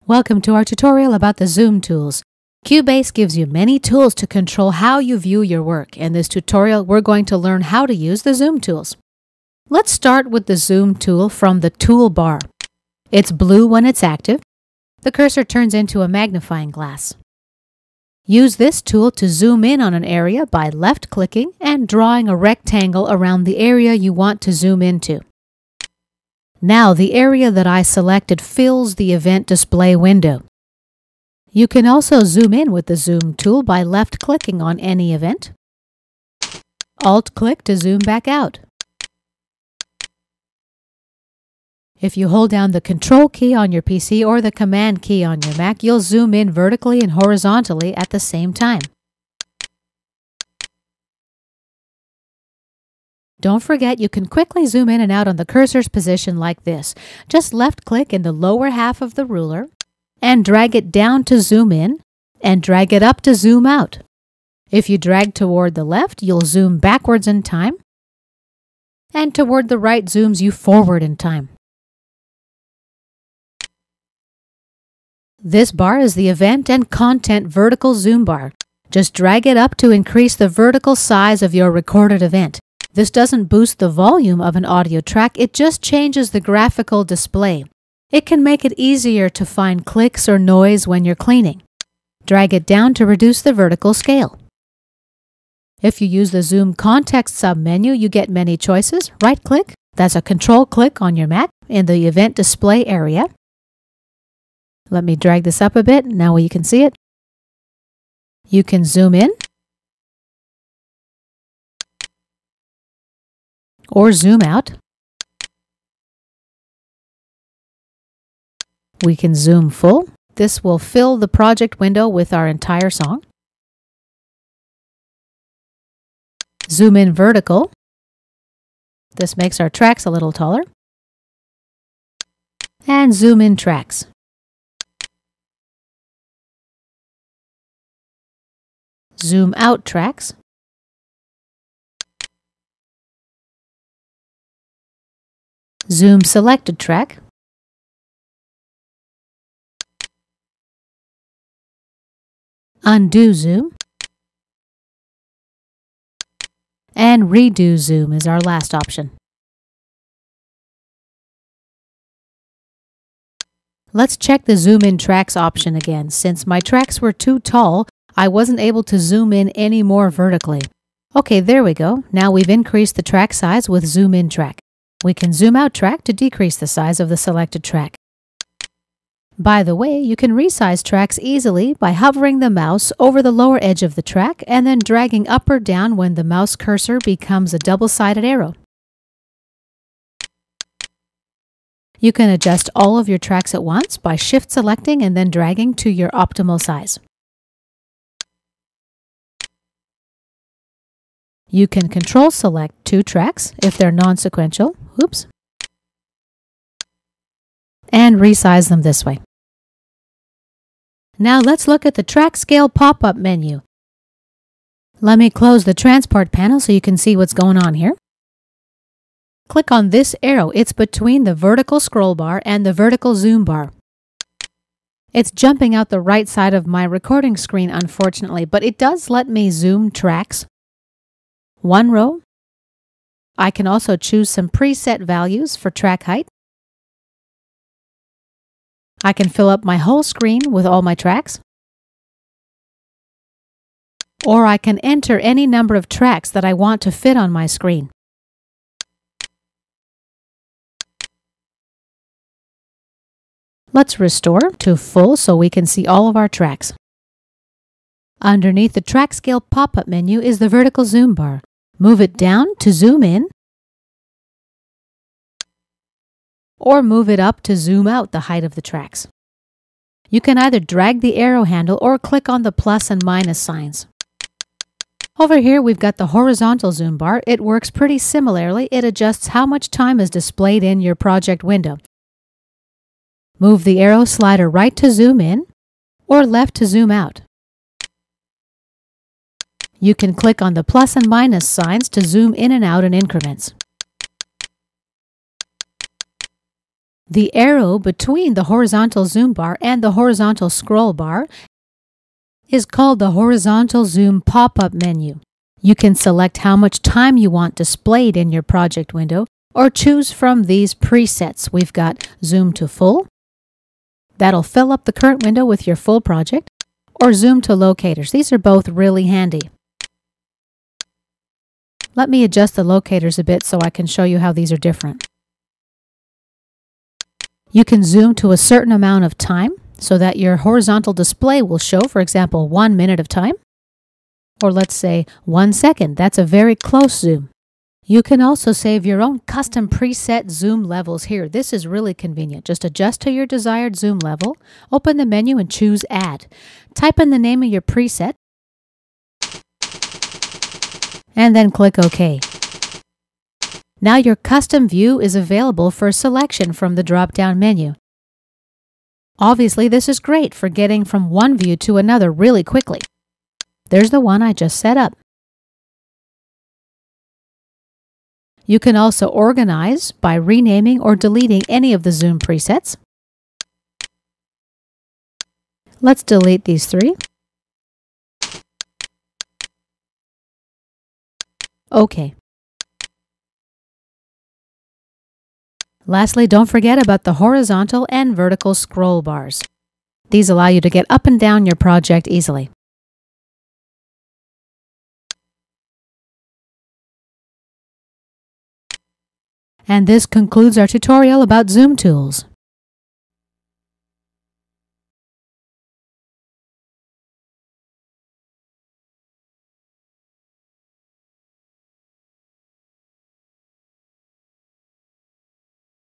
Welcome to our tutorial about the zoom tools. Cubase gives you many tools to control how you view your work. In this tutorial, we're going to learn how to use the zoom tools. Let's start with the zoom tool from the toolbar. It's blue when it's active. The cursor turns into a magnifying glass. Use this tool to zoom in on an area by left-clicking and drawing a rectangle around the area you want to zoom into. Now the area that I selected fills the event display window. You can also zoom in with the zoom tool by left-clicking on any event. Alt-click to zoom back out. If you hold down the Control key on your PC or the Command key on your Mac, you'll zoom in vertically and horizontally at the same time. Don't forget, you can quickly zoom in and out on the cursor's position like this. Just left-click in the lower half of the ruler and drag it down to zoom in and drag it up to zoom out. If you drag toward the left, you'll zoom backwards in time, and toward the right zooms you forward in time. This bar is the Event and Content vertical zoom bar. Just drag it up to increase the vertical size of your recorded event. This doesn't boost the volume of an audio track, it just changes the graphical display. It can make it easier to find clicks or noise when you're cleaning. Drag it down to reduce the vertical scale. If you use the Zoom Context submenu, you get many choices. Right-click, that's a control click on your Mac in the event display area. Let me drag this up a bit, now you can see it. You can zoom in or zoom out. We can zoom full. This will fill the project window with our entire song. Zoom in vertical. This makes our tracks a little taller. And zoom in tracks. Zoom out tracks. Zoom selected track. Undo zoom. And redo zoom is our last option. Let's check the zoom in tracks option again. Since my tracks were too tall, I wasn't able to zoom in any more vertically. Okay, there we go. Now we've increased the track size with zoom in track. We can zoom out track to decrease the size of the selected track. By the way, you can resize tracks easily by hovering the mouse over the lower edge of the track and then dragging up or down when the mouse cursor becomes a double-sided arrow. You can adjust all of your tracks at once by shift selecting and then dragging to your optimal size. You can control select two tracks if they're non-sequential. Oops. And resize them this way. Now let's look at the track scale pop-up menu. Let me close the transport panel so you can see what's going on here. Click on this arrow. It's between the vertical scroll bar and the vertical zoom bar. It's jumping out the right side of my recording screen, unfortunately, but it does let me zoom tracks. One row. I can also choose some preset values for track height. I can fill up my whole screen with all my tracks. Or I can enter any number of tracks that I want to fit on my screen. Let's restore to full so we can see all of our tracks. Underneath the track scale pop-up menu is the vertical zoom bar. Move it down to zoom in, or move it up to zoom out the height of the tracks. You can either drag the arrow handle or click on the plus and minus signs. Over here we've got the horizontal zoom bar. It works pretty similarly. It adjusts how much time is displayed in your project window. Move the arrow slider right to zoom in or left to zoom out. You can click on the plus and minus signs to zoom in and out in increments. The arrow between the horizontal zoom bar and the horizontal scroll bar is called the horizontal zoom pop-up menu. You can select how much time you want displayed in your project window or choose from these presets. We've got zoom to full. That'll fill up the current window with your full project, or zoom to locators. These are both really handy. Let me adjust the locators a bit so I can show you how these are different. You can zoom to a certain amount of time so that your horizontal display will show, for example, 1 minute of time, or let's say 1 second. That's a very close zoom. You can also save your own custom preset zoom levels here. This is really convenient. Just adjust to your desired zoom level, open the menu and choose Add. Type in the name of your preset, and then click OK. Now your custom view is available for selection from the drop-down menu. Obviously, this is great for getting from one view to another really quickly. There's the one I just set up. You can also organize by renaming or deleting any of the zoom presets. Let's delete these 3. OK. Lastly, don't forget about the horizontal and vertical scroll bars. These allow you to get up and down your project easily. And this concludes our tutorial about zoom tools.